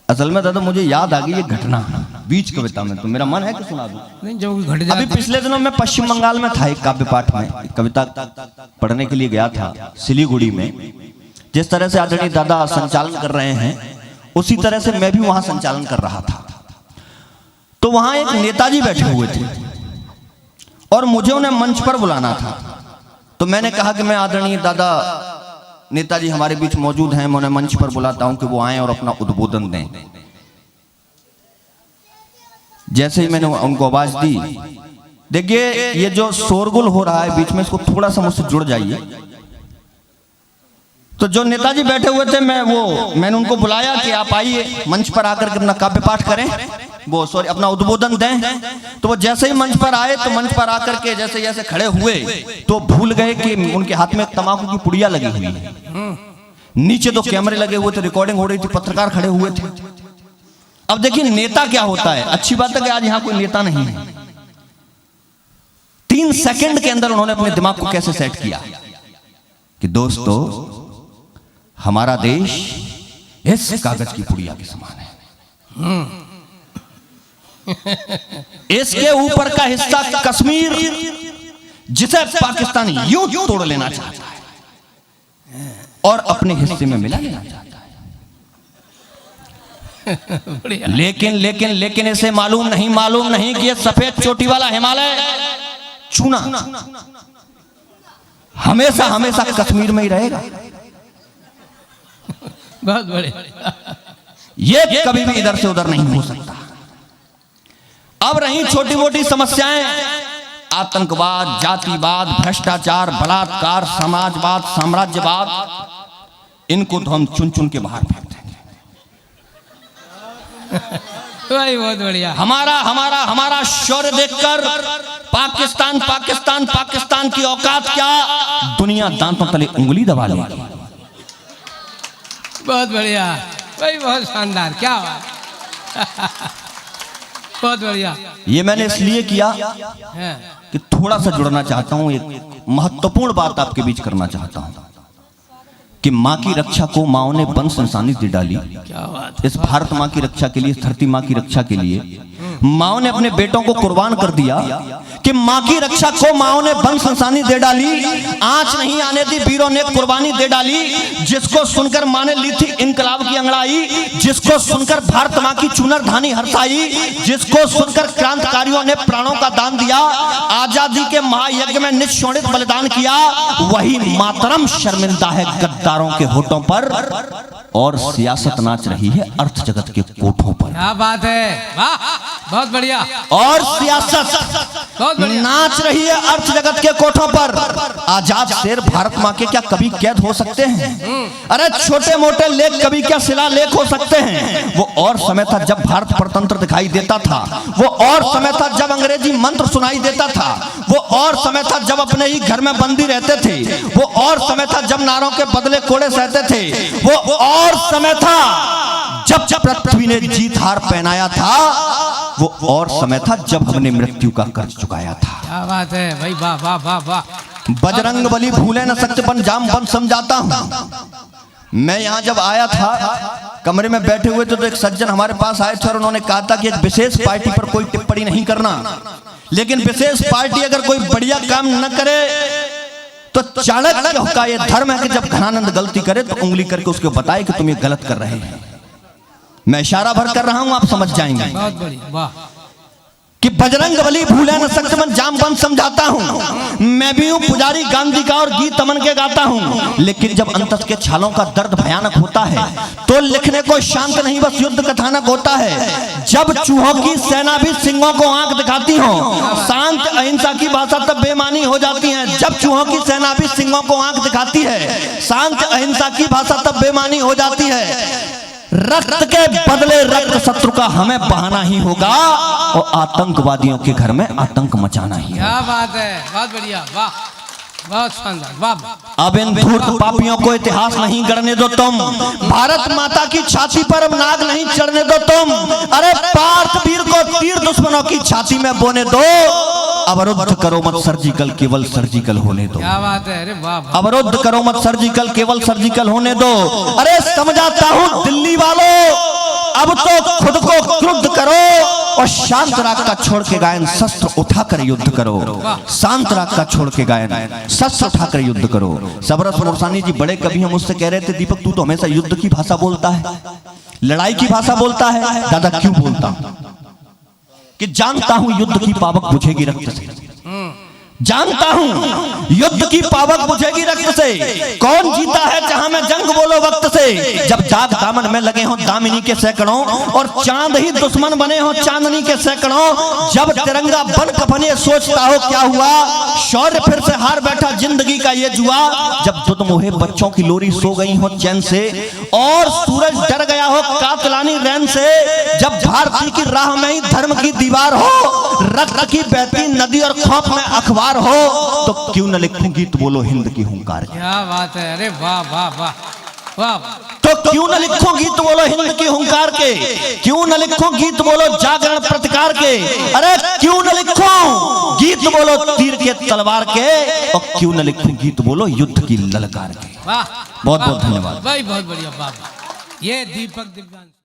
असल में दादा मुझे याद आ गई ये घटना बीच कविता में, तो मेरा मन है कि सुना दूं। नहीं जो घट जाता। अभी पिछले दिनों मैं पश्चिम बंगाल में था, एक काव्य पाठ में कविता पढ़ने के लिए गया था सिलीगुड़ी में। जिस तरह से आदरणीय दादा संचालन कर रहे हैं उसी तरह से मैं भी वहां संचालन कर रहा था। तो वहां एक नेताजी बैठे हुए थे और मुझे उन्हें मंच पर बुलाना था। तो मैंने कहा कि मैं आदरणीय दादा नेताजी हमारे बीच मौजूद हैं, मैं उन्हें मंच पर बुलाता हूं कि वो आएं और अपना उद्बोधन दें। जैसे ही मैंने उनको आवाज दी, देखिए ये जो शोरगुल हो रहा है बीच में, इसको थोड़ा सा मुझसे जुड़ जाइए। तो जो नेताजी बैठे हुए थे मैंने उनको बुलाया कि आप आइए मंच पर आकर के अपना काव्य पाठ करें, अपना उद्बोधन दें। तो वो जैसे ही मंच पर आए तो मंच पर आकर के जैसे जैसे खड़े हुए तो भूल गए कि उनके हाथ में तंबाकू की पुड़िया लगी हुई है। नीचे तो कैमरे लगे हुए थे, रिकॉर्डिंग हो रही थी, पत्रकार खड़े हुए थे। अब देखिए नेता क्या होता है। अच्छी बात है कि आज यहां कोई नेता नहीं है। 3 सेकंड के अंदर उन्होंने अपने दिमाग को कैसे सेट किया कि दोस्तों हमारा देश इस कागज की पुड़िया के समान है। इसके ऊपर का हिस्सा कश्मीर जिसे पाकिस्तान यूं तोड़ लेना चाहता है और अपने हिस्से में मिला लेना चाहता है। लेकिन इसे मालूम नहीं कि ये सफेद चोटी वाला हिमालय चूना हमेशा कश्मीर में ही रहेगा। बहुत बढ़िया। ये कभी भी इधर से उधर नहीं हो सकता। अब रही छोटी मोटी समस्याएं, आतंकवाद, जातिवाद, भ्रष्टाचार, बलात्कार, समाजवाद, साम्राज्यवाद, इनको तो हम चुन चुन के बाहर फेंक देंगे। बहुत बढ़िया। हमारा शौर्य देखकर पाकिस्तान की औकात क्या, दुनिया दांतों तले उंगली दबा लेगी। बहुत बढ़िया भाई, बहुत शानदार, क्या बात। बहुत बढ़िया। ये मैंने इसलिए किया कि थोड़ा सा जुड़ना चाहता हूं, एक महत्वपूर्ण बात आपके बीच करना चाहता हूं कि माँ की रक्षा को माओ ने वंश इंसानी दे डाली। क्या बात। इस भारत माँ की रक्षा के लिए, इस धरती माँ की रक्षा के लिए माओ ने अपने बेटों को कुर्बान कर दिया कि माँ की रक्षा को माओ ने वंश इंसानी दे डाली। आंच नहीं आने दी, वीरों ने कुर्बानी दे डाली। जिसको सुनकर माँ ने ली थी इनकलाब की अंगड़ाई, जिसको सुनकर भारत माँ की चुनर धानी हर्षाई, जिसको सुनकर क्रांतिकारियों ने प्राणों का दान दिया, आजादी के महायज्ञ में निःशोणित बलिदान किया, वही मातरम शर्मिंदा है गद्दारों के होठों पर और सियासत नाच रही है अर्थ जगत के कोठों पर। क्या बात है, वाह, बहुत बढ़िया। और सियासत नाच रही है अर्थ जगत के कोठों पर। आजाद शेर भारत माँ के क्या कभी कैद हो सकते हैं? अरे छोटे मोटे लेख कभी क्या शिलालेख हो सकते हैं? वो और समय था जब भारत परतंत्र दिखाई देता था, वो और समय था जब अंग्रेजी मंत्र सुनाई देता था, वो और समय था जब अपने ही घर में बंदी रहते थे, वो और समय था जब नारों के बदले कोड़े सहते थे, वो और समय था जब पृथ्वी ने जीत हार पहनाया था, वो और समय था जब हमने मृत्यु का कर्ज चुकाया था। क्या बात है भाई, वाह वाह वाह वाह। बजरंग बली भूले न सकते बन जाम बन समझाता हूं। मैं यहाँ जब आया था कमरे में बैठे हुए थे तो एक सज्जन हमारे पास आए थे और उन्होंने कहा था कि एक विशेष पार्टी पर कोई टिप्पणी नहीं करना, लेकिन विशेष पार्टी अगर कोई बढ़िया काम न करे तो चाणक्य का ये धर्म है कि जब घनानंद गलती करे तो उंगली करके उसको बताए कि तुम ये गलत कर रहे हैं। मैं इशारा भर कर रहा हूं, आप समझ जाएंगे। बहुत बढ़िया, वाह। कि बजरंग बली भूले न सकते मन जाम बन समझाता हूं। मैं भी हूं पुजारी गांधी का और गीत अमन के गाता हूं, लेकिन जब अंतस के छालों का दर्द भयानक होता है तो लिखने को शांत नहीं बस युद्ध कथानक होता है। जब चूहों की सेना भी सिंहों को आंख दिखाती हो, शांत अहिंसा की भाषा तब बेमानी हो जाती है। जब चूहों की सेना भी सिंहों को आंख दिखाती है, शांत अहिंसा की भाषा तब बेमानी हो जाती है। रक्त के बदले रक्त शत्रु का हमें बहाना ही होगा और आतंकवादियों के घर में आतंक मचाना ही। क्या बात है, बहुत बढ़िया, वाह, बहुत शानदार, वाह। अब इन धूर्त पापियों को इतिहास नहीं गढ़ने दो तुम, भारत माता की छाती पर अब नाग नहीं चढ़ने दो तुम। अरे पार्थ वीर को तीर दुश्मनों की छाती में बोने दो। अवरुद्ध करो मत सर्जिकल, केवल सर्जिकल होने दो। क्या बात है, अरे वाह। अवरुद्ध करो मत सर्जिकल, केवल सर्जिकल होने दो। अरे समझाता हूं दिल्ली वालों, अब तो खुद को क्रुद्ध करो और शांत राग का छोड़ के गायन शस्त्र उठाकर युद्ध करो। शांत राग का छोड़ के गायन शस्त्र उठाकर युद्ध करो। सबरस मुरसानी जी बड़े कवि हम उससे कह रहे थे, दीपक तू तो हमेशा युद्ध की भाषा बोलता है, लड़ाई की भाषा बोलता है। दादा क्यों बोलता हूं? कि जानता हूं युद्ध की पावक बुझेगी रक्त से, जानता हूं युद्ध की पावक बुझेगी रक्त से। कौन जीता है जहां में जंग बोलो वक्त से। जब दाग दामन में लगे हो दामिनी के सैकड़ों और चांद ही दुश्मन बने हो चांदनी के सैकड़ों। जब तिरंगा बन कफने सोचता हो क्या हुआ, शौर्य फिर से हार बैठा जिंदगी का ये जुआ। जब दुध मोहे बच्चों की लोरी सो गई हो चैन से और सूरज डर गया हो कातलानी रैन से। जब भारती की राह में ही धर्म की दीवार हो, रक्त की बहती नदी और खौफ में अखबार हो, तो क्यों न लिखूं गीत बोलो हिंद की हुंकार के। क्या बात है, अरे वाह वाह वाह वाह। तो क्यों न लिखूं गीत बोलो हिंद की हुंकार के, क्यों न लिखूं गीत बोलो जागरण प्रतिकार के। अरे क्यों न लिखूं गीत बोलो तीर के तलवार के, और क्यों न लिखूं गीत बोलो युद्ध की ललकार के। वाह, बहुत बहुत धन्यवाद भाई, बहुत बढ़िया। वाह, ये दीपक दिव्यांश।